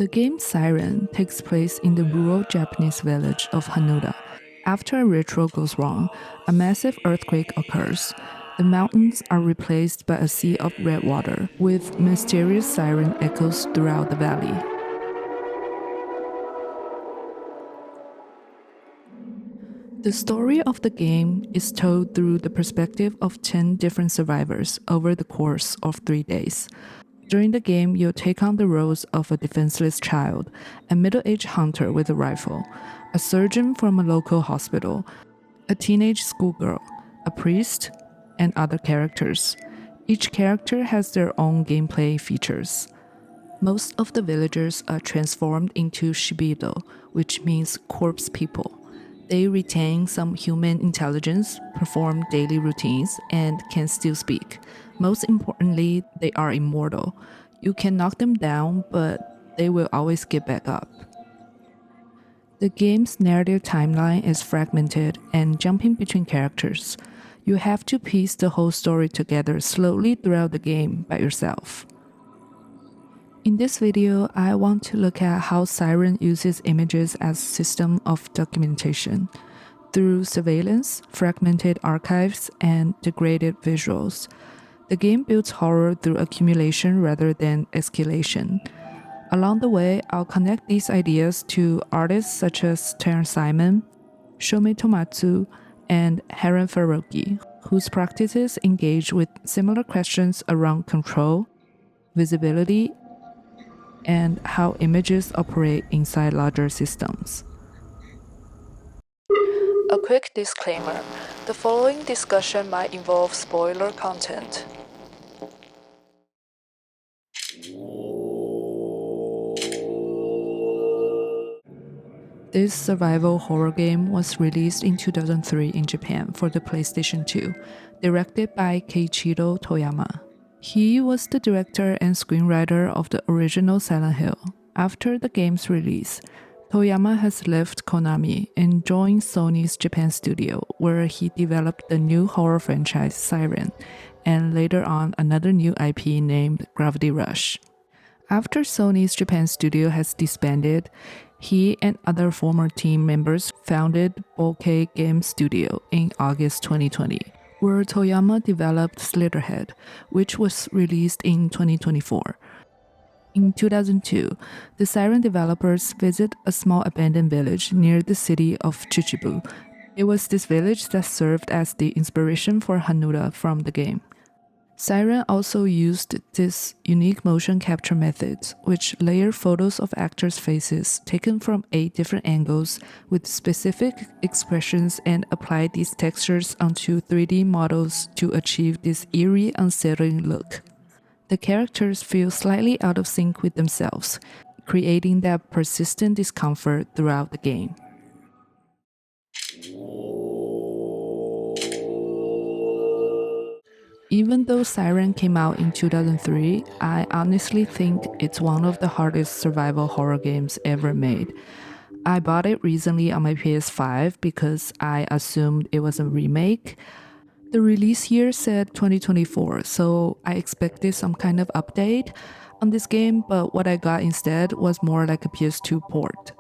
The game Siren takes place in the rural Japanese village of Hanuda. After a ritual goes wrong, a massive earthquake occurs. The mountains are replaced by a sea of red water, with mysterious siren echoes throughout the valley. The story of the game is told through the perspective of 10 different survivors over the course of 3 days. During the game, you'll take on the roles of a defenseless child, a middle-aged hunter with a rifle, a surgeon from a local hospital, a teenage schoolgirl, a priest, and other characters. Each character has their own gameplay features. Most of the villagers are transformed into Shibido, which means corpse people. They retain some human intelligence, perform daily routines, and can still speak. Most importantly, they are immortal. You can knock them down, but they will always get back up. The game's narrative timeline is fragmented and jumping between characters. You have to piece the whole story together slowly throughout the game by yourself. In this video, I want to look at how Siren uses images as a system of documentation. Through surveillance, fragmented archives, and degraded visuals, the game builds horror through accumulation rather than escalation. Along the way, I'll connect these ideas to artists such as Taryn Simon, Shomei Tomatsu, and Harun Farocki, whose practices engage with similar questions around control, visibility, and how images operate inside larger systems. A quick disclaimer: the following discussion might involve spoiler content. This survival horror game was released in 2003 in Japan for the PlayStation 2, directed by Keiichiro Toyama. He was the director and screenwriter of the original Silent Hill. After the game's release, Toyama has left Konami and joined Sony's Japan studio, where he developed the new horror franchise Siren, and later on another new IP named Gravity Rush. After Sony's Japan studio has disbanded, he and other former team members founded Bokeh Game Studio in August 2020, where Toyama developed Slitherhead, which was released in 2024. In 2002, the Siren developers visit a small abandoned village near the city of Chichibu. It was this village that served as the inspiration for Hanuda from the game. Siren also used this unique motion capture methods, which layer photos of actors' faces taken from 8 different angles with specific expressions and apply these textures onto 3D models to achieve this eerie, unsettling look. The characters feel slightly out of sync with themselves, creating that persistent discomfort throughout the game. Even though Siren came out in 2003, I honestly think it's one of the hardest survival horror games ever made. I bought it recently on my PS5 because I assumed it was a remake. The release year said 2024, so I expected some kind of update on this game, but what I got instead was more like a PS2 port.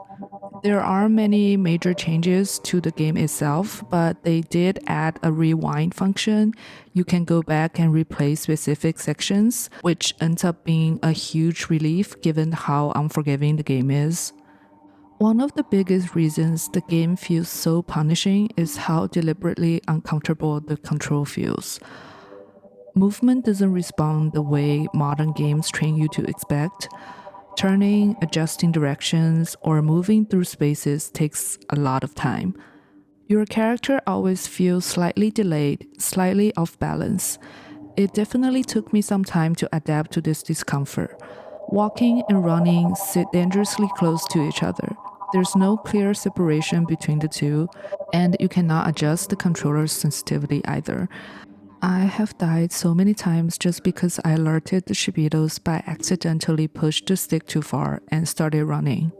There are many major changes to the game itself, but they did add a rewind function. You can go back and replay specific sections, which ends up being a huge relief given how unforgiving the game is. One of the biggest reasons the game feels so punishing is how deliberately uncomfortable the control feels. Movement doesn't respond the way modern games train you to expect. Turning, adjusting directions, or moving through spaces takes a lot of time. Your character always feels slightly delayed, slightly off balance. It definitely took me some time to adapt to this discomfort. Walking and running sit dangerously close to each other. There's no clear separation between the two, and you cannot adjust the controller's sensitivity either. I have died so many times just because I alerted the Shibidos by accidentally pushed the stick too far and started running.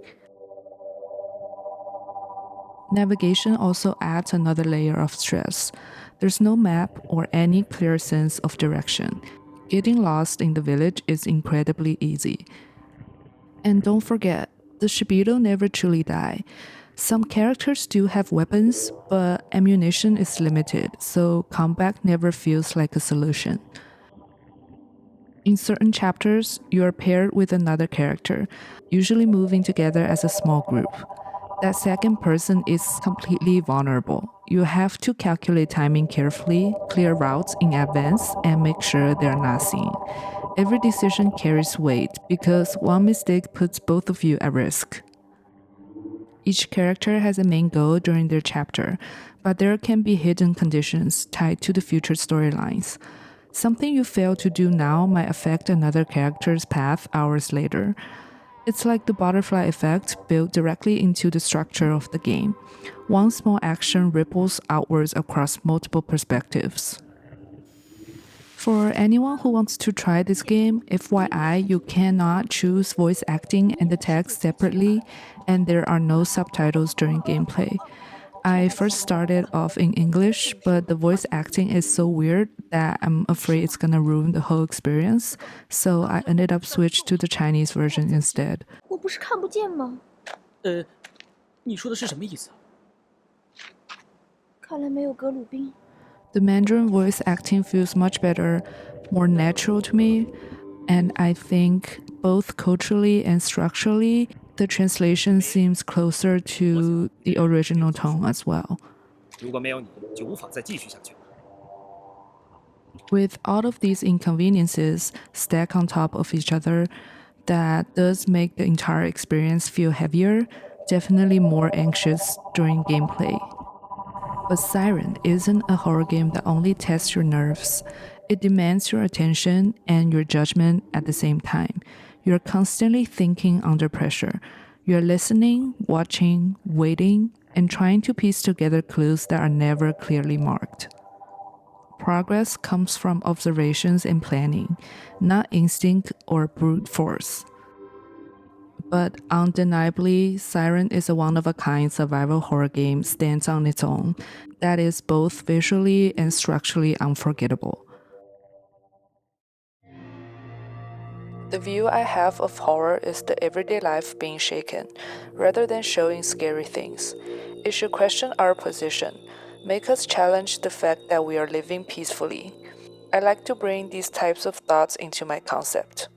Navigation also adds another layer of stress. There's no map or any clear sense of direction. Getting lost in the village is incredibly easy. And don't forget, the Shibito never truly die. Some characters do have weapons, but ammunition is limited, so combat never feels like a solution. In certain chapters, you are paired with another character, usually moving together as a small group. That second person is completely vulnerable. You have to calculate timing carefully, clear routes in advance, and make sure they're not seen. Every decision carries weight because one mistake puts both of you at risk. Each character has a main goal during their chapter, but there can be hidden conditions tied to the future storylines. Something you fail to do now might affect another character's path hours later. It's like the butterfly effect built directly into the structure of the game. One small action ripples outwards across multiple perspectives. For anyone who wants to try this game, FYI, you cannot choose voice acting and the text separately, and there are no subtitles during gameplay. I first started off in English, but the voice acting is so weird that I'm afraid it's gonna ruin the whole experience, so I ended up switched to the Chinese version instead. 我不是看不见吗？你说的是什么意思？看来没有格鲁宾。The Mandarin voice acting feels much better, more natural to me, and I think both culturally and structurally, the translation seems closer to the original tone as well. 如果没有你，就无法再继续下去了。 With all of these inconveniences stacked on top of each other, that does make the entire experience feel heavier, definitely more anxious during gameplay. But Siren isn't a horror game that only tests your nerves. It demands your attention and your judgment at the same time. You're constantly thinking under pressure. You're listening, watching, waiting, and trying to piece together clues that are never clearly marked. Progress comes from observations and planning, not instinct or brute force. But undeniably, Siren is a one-of-a-kind survival horror game stands on its own that is both visually and structurally unforgettable. The view I have of horror is the everyday life being shaken, rather than showing scary things. It should question our position, make us challenge the fact that we are living peacefully. I like to bring these types of thoughts into my concept.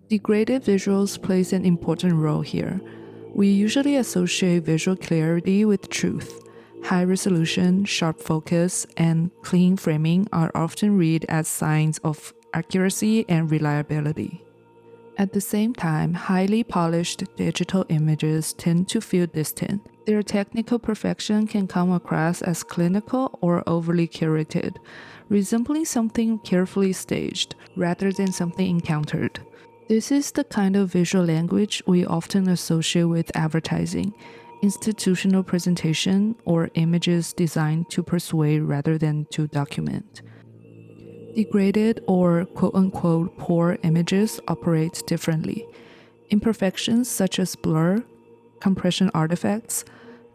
Degraded visuals plays an important role here. We usually associate visual clarity with truth. High resolution, sharp focus, and clean framing are often read as signs of accuracy and reliability. At the same time, highly polished digital images tend to feel distant. Their technical perfection can come across as clinical or overly curated, resembling something carefully staged rather than something encountered. This is the kind of visual language we often associate with advertising, institutional presentation, or images designed to persuade rather than to document. Degraded or quote-unquote poor images operate differently. Imperfections such as blur, compression artifacts,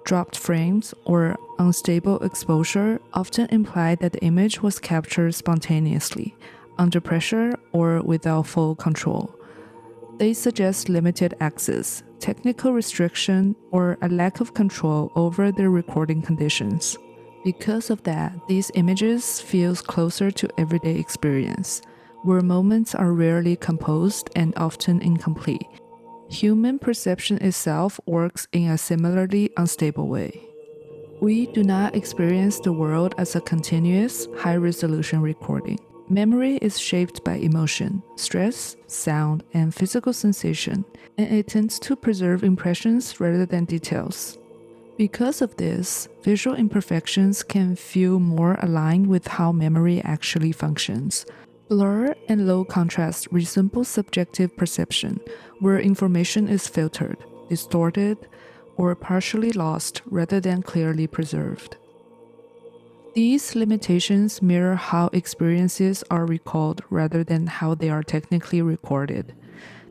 dropped frames, or unstable exposure often imply that the image was captured spontaneously, under pressure, or without full control. They suggest limited access, technical restriction, or a lack of control over the recording conditions. Because of that, these images feel closer to everyday experience, where moments are rarely composed and often incomplete. Human perception itself works in a similarly unstable way. We do not experience the world as a continuous, high-resolution recording. Memory is shaped by emotion, stress, sound, and physical sensation, and it tends to preserve impressions rather than details. Because of this, visual imperfections can feel more aligned with how memory actually functions. Blur and low contrast resemble subjective perception, where information is filtered, distorted, or partially lost rather than clearly preserved. These limitations mirror how experiences are recalled rather than how they are technically recorded.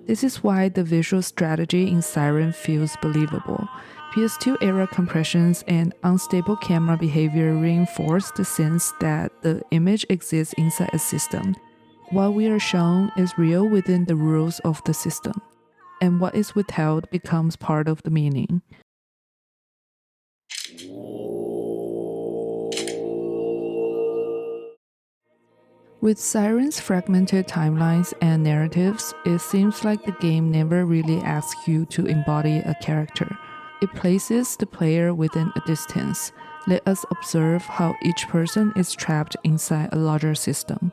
This is why the visual strategy in Siren feels believable. PS2 era compressions and unstable camera behavior reinforce the sense that the image exists inside a system. What we are shown is real within the rules of the system, and what is withheld becomes part of the meaning. With Siren's fragmented timelines and narratives, it seems like the game never really asks you to embody a character. It places the player within a distance. Let us observe how each person is trapped inside a larger system.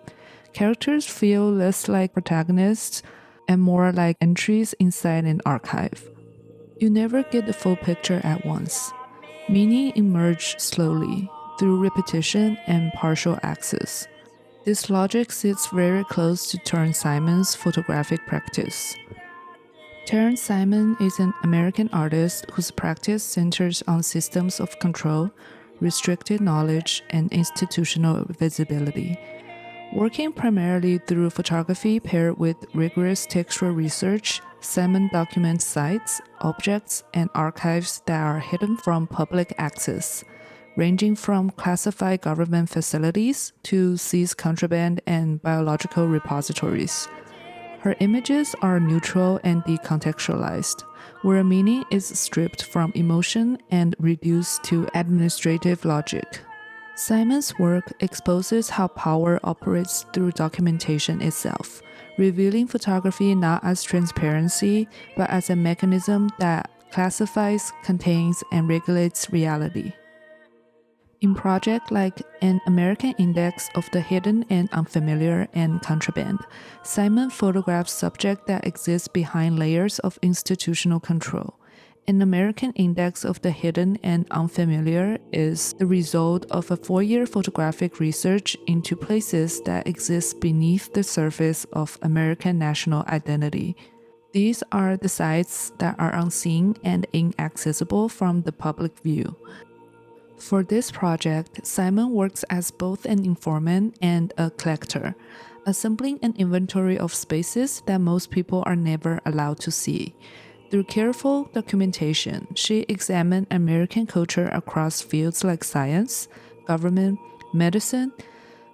Characters feel less like protagonists and more like entries inside an archive. You never get the full picture at once. Meaning emerges slowly through repetition and partial access. This logic sits very close to Taryn Simon's photographic practice. Taryn Simon is an American artist whose practice centers on systems of control, restricted knowledge, and institutional visibility. Working primarily through photography paired with rigorous textual research, Simon documents sites, objects, and archives that are hidden from public access, ranging from classified government facilities to seized contraband and biological repositories. Her images are neutral and decontextualized, where meaning is stripped from emotion and reduced to administrative logic. Simon's work exposes how power operates through documentation itself, revealing photography not as transparency, but as a mechanism that classifies, contains, and regulates reality. In projects like An American Index of the Hidden and Unfamiliar and Contraband, Simon photographs subjects that exist behind layers of institutional control. An American Index of the Hidden and Unfamiliar is the result of a 4-year photographic research into places that exist beneath the surface of American national identity. These are the sites that are unseen and inaccessible from the public view. For this project, Simon works as both an informant and a collector, assembling an inventory of spaces that most people are never allowed to see. Through careful documentation, she examined American culture across fields like science, government, medicine,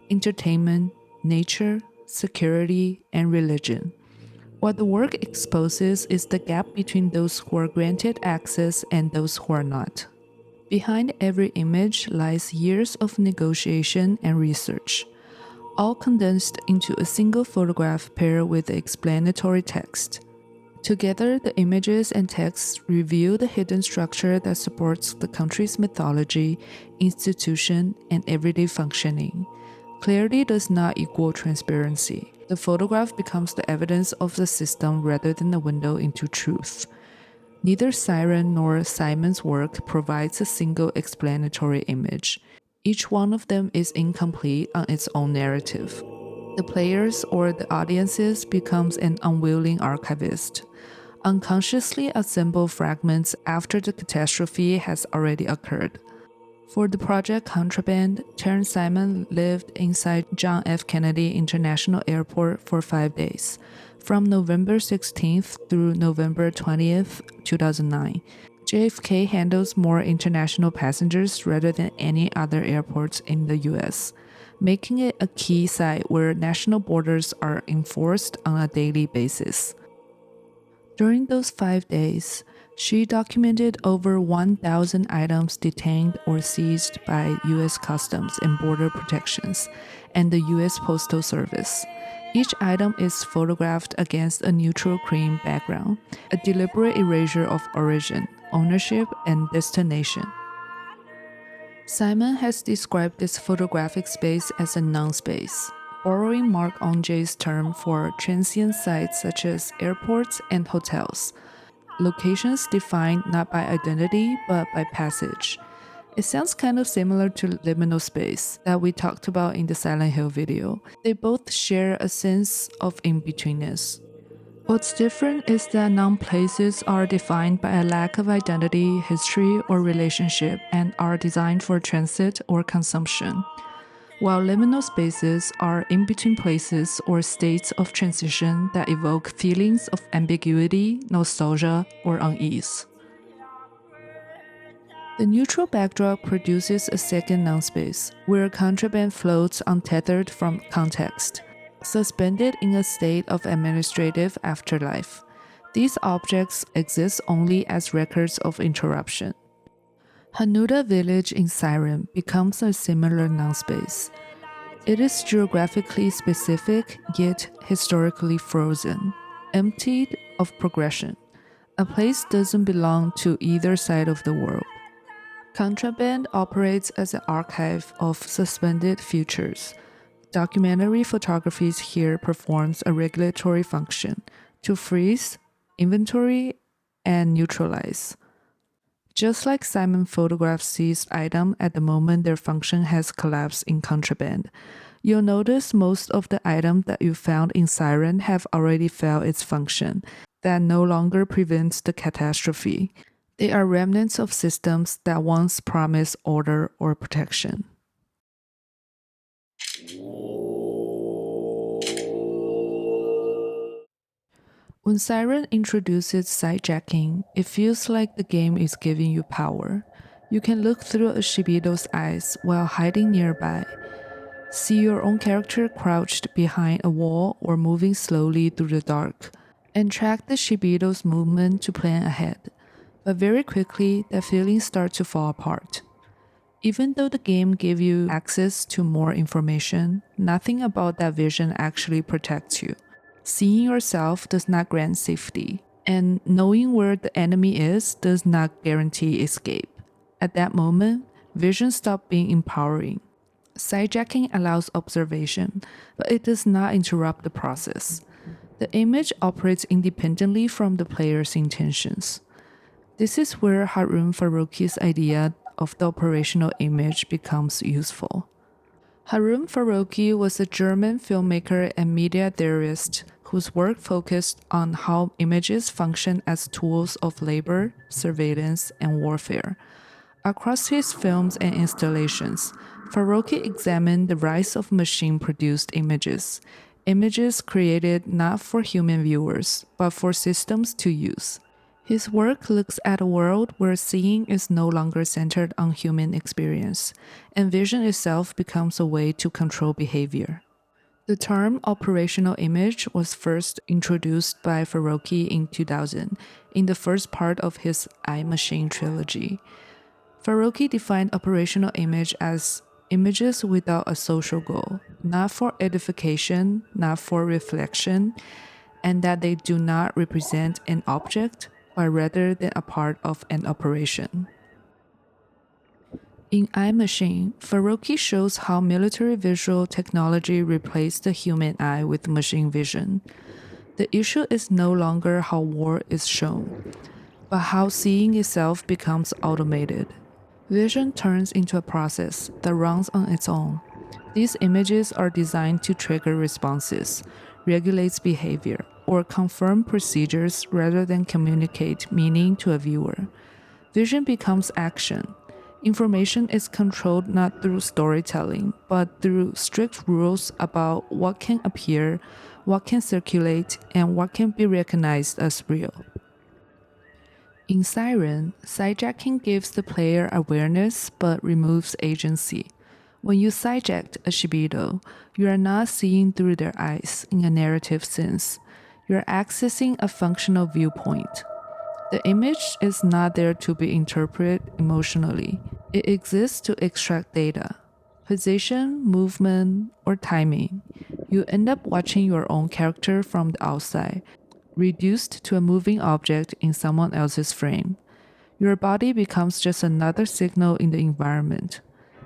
entertainment, nature, security, and religion. What the work exposes is the gap between those who are granted access and those who are not. Behind every image lies years of negotiation and research, all condensed into a single photograph paired with explanatory text. Together, the images and texts reveal the hidden structure that supports the country's mythology, institution, and everyday functioning. Clarity does not equal transparency. The photograph becomes the evidence of the system rather than a window into truth. Neither Siren nor Simon's work provides a single explanatory image. Each one of them is incomplete on its own narrative. The players or the audiences becomes an unwilling archivist, unconsciously assemble fragments after the catastrophe has already occurred. For the project Contraband, Taryn Simon lived inside John F. Kennedy International Airport for 5 days, from November 16th through November 20th, 2009. JFK handles more international passengers rather than any other airports in the US, making it a key site where national borders are enforced on a daily basis. During those 5 days, she documented over 1,000 items detained or seized by U.S. Customs and Border Protections and the U.S. Postal Service. Each item is photographed against a neutral cream background, a deliberate erasure of origin, ownership, and destination. Simon has described this photographic space as a non-space, borrowing Mark Onge's term for transient sites such as airports and hotels, locations defined not by identity but by passage. It sounds kind of similar to liminal space that we talked about in the Silent Hill video. They both share a sense of in-betweenness. What's different is that non-places are defined by a lack of identity, history, or relationship and are designed for transit or consumption. while liminal spaces are in-between places or states of transition that evoke feelings of ambiguity, nostalgia, or unease. The neutral backdrop produces a second non-space, where contraband floats untethered from context, suspended in a state of administrative afterlife. These objects exist only as records of interruption. Hanuda village in Siren becomes a similar non-space. It is geographically specific, yet historically frozen, emptied of progression. A place doesn't belong to either side of the world. Contraband operates as an archive of suspended futures. Documentary photography here performs a regulatory function to freeze, inventory, and neutralize. Just like Simon photographs seized items at the moment their function has collapsed in contraband, you'll notice most of the items that you found in Siren have already failed its function. That no longer prevents the catastrophe. They are remnants of systems that once promised order or protection. When Siren introduces sidejacking, it feels like the game is giving you power. You can look through a Shibido's eyes while hiding nearby, see your own character crouched behind a wall or moving slowly through the dark, and track the Shibido's movement to plan ahead. But very quickly, that feeling starts to fall apart. Even though the game gives you access to more information, nothing about that vision actually protects you. Seeing yourself does not grant safety, and knowing where the enemy is does not guarantee escape. At that moment, vision stops being empowering. Sidejacking allows observation, but it does not interrupt the process. The image operates independently from the player's intentions. This is where Harun Farocki's idea of the operational image becomes useful. Harun Farocki was a German filmmaker and media theorist whose work focused on how images function as tools of labor, surveillance, and warfare. Across his films and installations, Farocki examined the rise of machine-produced images, images created not for human viewers, but for systems to use. His work looks at a world where seeing is no longer centered on human experience, and vision itself becomes a way to control behavior. The term operational image was first introduced by Farocki in 2000 in the first part of his I Machine trilogy. Farocki defined operational image as images without a social goal, not for edification, not for reflection, and that they do not represent an object, but rather than a part of an operation. In I Machine, Farocki shows how military visual technology replaced the human eye with machine vision. The issue is no longer how war is shown, but how seeing itself becomes automated. Vision turns into a process that runs on its own. These images are designed to trigger responses, regulate behavior, or confirm procedures rather than communicate meaning to a viewer. Vision becomes action. Information is controlled not through storytelling, but through strict rules about what can appear, what can circulate, and what can be recognized as real. In Siren, sidejacking gives the player awareness but removes agency. When you sidejack a Shibido, you are not seeing through their eyes in a narrative sense. You are accessing a functional viewpoint. The image is not there to be interpreted emotionally. It exists to extract data, position, movement, or timing. You end up watching your own character from the outside, reduced to a moving object in someone else's frame. Your body becomes just another signal in the environment,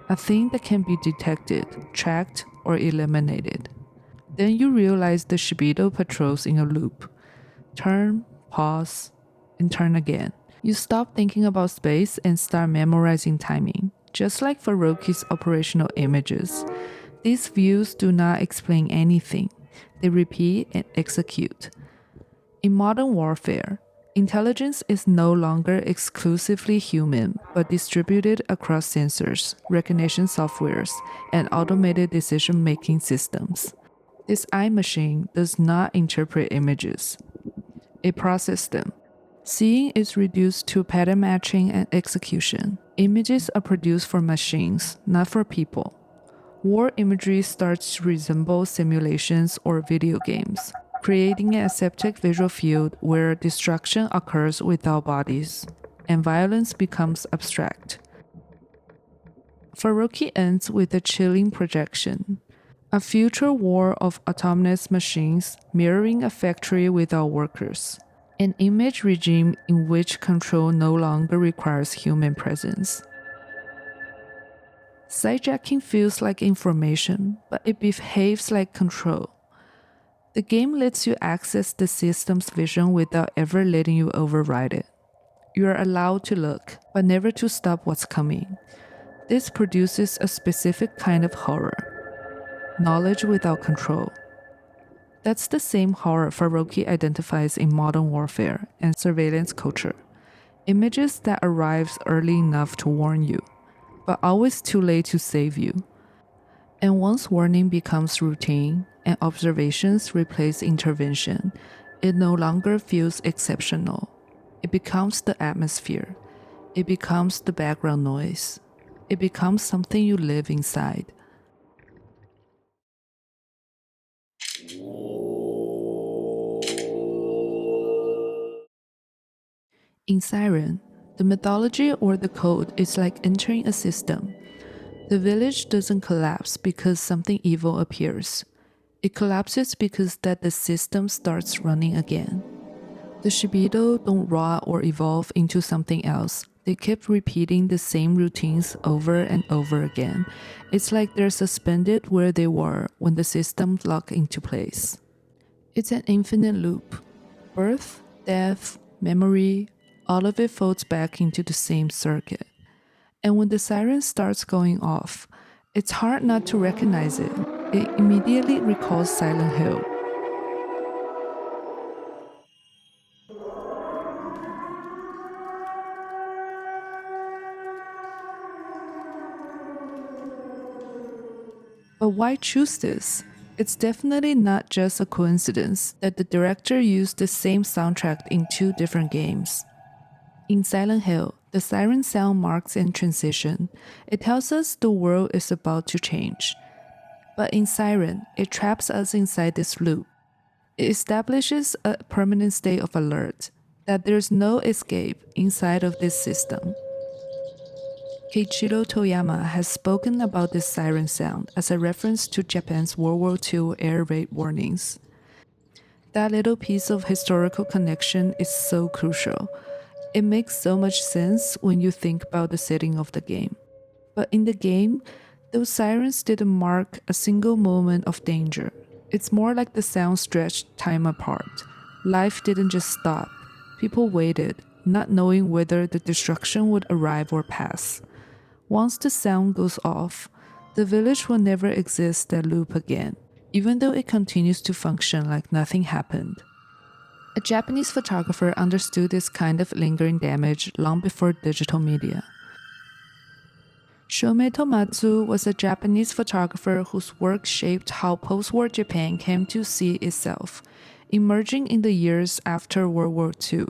a thing that can be detected, tracked, or eliminated. Then you realize the Shibido patrols in a loop. Turn, pause, and turn again. You stop thinking about space and start memorizing timing. Just like Farocki's operational images, these views do not explain anything. They repeat and execute. In modern warfare, Intelligence is no longer exclusively human, but distributed across sensors, recognition softwares, and automated decision-making systems. This eye machine does not interpret images. It processes them. Seeing is reduced to pattern matching and execution. Images are produced for machines, not for people. War imagery starts to resemble simulations or video games, creating an aseptic visual field where destruction occurs without bodies, and violence becomes abstract. Farocki ends with a chilling projection. A future war of autonomous machines mirroring a factory without workers. An image regime in which control no longer requires human presence. Sidejacking feels like information, but it behaves like control. The game lets you access the system's vision without ever letting you override it. You are allowed to look, but never to stop what's coming. This produces a specific kind of horror. Knowledge without control. That's the same horror Farocki identifies in modern warfare and surveillance culture. Images that arrives early enough to warn you, but always too late to save you. And once warning becomes routine and observations replace intervention, it no longer feels exceptional. It becomes the atmosphere. It becomes the background noise. It becomes something you live inside. In Siren, the mythology or the code is like entering a system. The village doesn't collapse because something evil appears. It collapses because that the system starts running again. The Shibido don't rot or evolve into something else. They keep repeating the same routines over and over again. It's like they're suspended where they were when the system locked into place. It's an infinite loop. Birth, death, memory, all of it folds back into the same circuit. And when the siren starts going off, it's hard not to recognize it. It immediately recalls Silent Hill. But why choose this? It's definitely not just a coincidence that the director used the same soundtrack in two different games. In Silent Hill, the siren sound marks a transition. It tells us the world is about to change. But in Siren, it traps us inside this loop. It establishes a permanent state of alert, that there's no escape inside of this system. Keiichiro Toyama has spoken about this siren sound as a reference to Japan's World War II air raid warnings. That little piece of historical connection is so crucial. It makes so much sense when you think about the setting of the game. But in the game, those sirens didn't mark a single moment of danger. It's more like the sound stretched time apart. Life didn't just stop. People waited, not knowing whether the destruction would arrive or pass. Once the sound goes off, the village will never exist that loop again, even though it continues to function like nothing happened. A Japanese photographer understood this kind of lingering damage long before digital media. Shomei Tomatsu was a Japanese photographer whose work shaped how post-war Japan came to see itself, emerging in the years after World War II.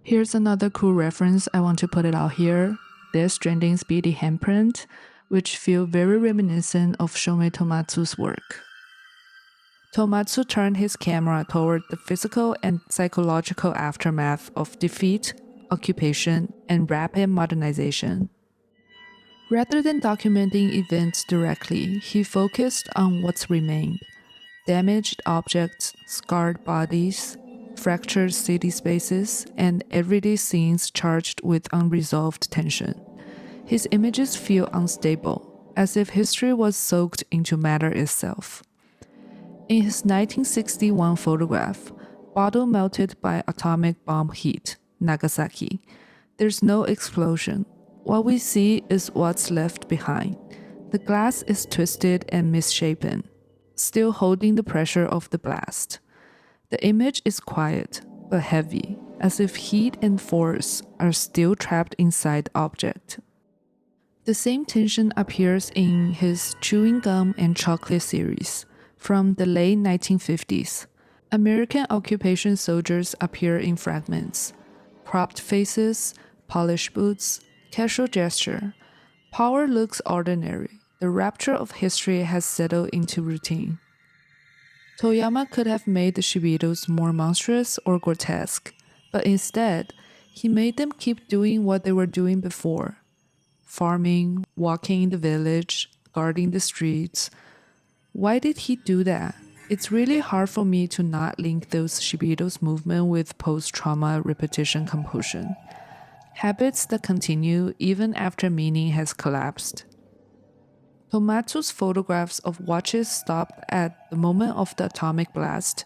Here's another cool reference I want to put it out here. Death Stranding's beauty handprint, which feel very reminiscent of Shomei Tomatsu's work. Tomatsu turned his camera toward the physical and psychological aftermath of defeat, occupation, and rapid modernization. Rather than documenting events directly, he focused on what's remained: damaged objects, scarred bodies, fractured city spaces, and everyday scenes charged with unresolved tension. His images feel unstable, as if history was soaked into matter itself. In his 1961 photograph, Bottle Melted by Atomic Bomb Heat, Nagasaki, there's no explosion. What we see is what's left behind. The glass is twisted and misshapen, still holding the pressure of the blast. The image is quiet, but heavy, as if heat and force are still trapped inside the object. The same tension appears in his chewing gum and chocolate series from the late 1950s. American occupation soldiers appear in fragments, propped faces, polished boots, casual gesture. Power looks ordinary. The rapture of history has settled into routine. Toyama could have made the Shibitos more monstrous or grotesque, but instead, he made them keep doing what they were doing before. Farming, walking in the village, guarding the streets. Why did he do that? It's really hard for me to not link those Shibitos movement with post-trauma repetition compulsion. Habits that continue even after meaning has collapsed. Tomatsu's photographs of watches stopped at the moment of the atomic blast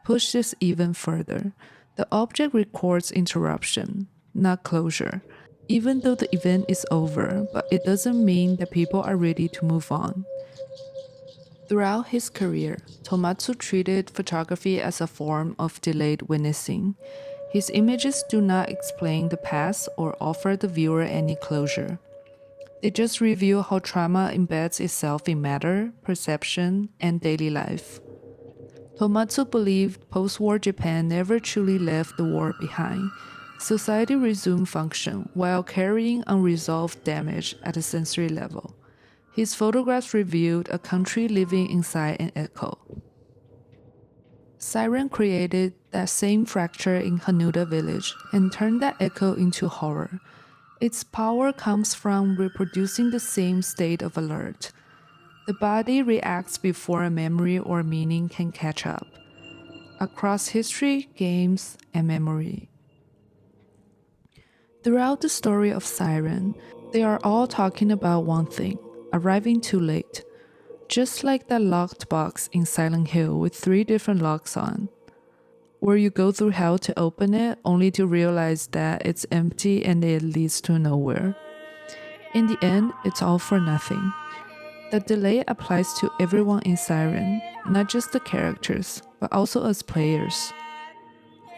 push this even further. The object records interruption, not closure, even though the event is over, but it doesn't mean that people are ready to move on. Throughout his career, Tomatsu treated photography as a form of delayed witnessing. His images do not explain the past or offer the viewer any closure. They just reveal how trauma embeds itself in matter, perception, and daily life. Tomatsu believed post-war Japan never truly left the war behind. Society resumed function while carrying unresolved damage at a sensory level. His photographs revealed a country living inside an echo. Siren created that same fracture in Hanuda village and turned that echo into horror. Its power comes from reproducing the same state of alert. The body reacts before a memory or meaning can catch up, across history, games, and memory. Throughout the story of Siren, they are all talking about one thing: arriving too late. Just like that locked box in Silent Hill with 3 different locks on, where you go through hell to open it only to realize that it's empty and it leads to nowhere. In the end, it's all for nothing. The delay applies to everyone in Siren, not just the characters, but also us players.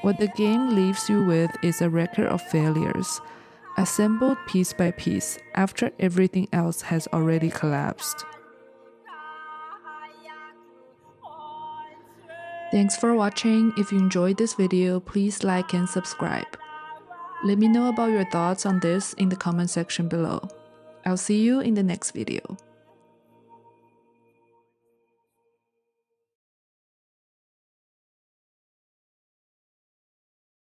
What the game leaves you with is a record of failures, assembled piece by piece after everything else has already collapsed. Thanks for watching. If you enjoyed this video, please like and subscribe. Let me know about your thoughts on this in the comment section below. I'll see you in the next video.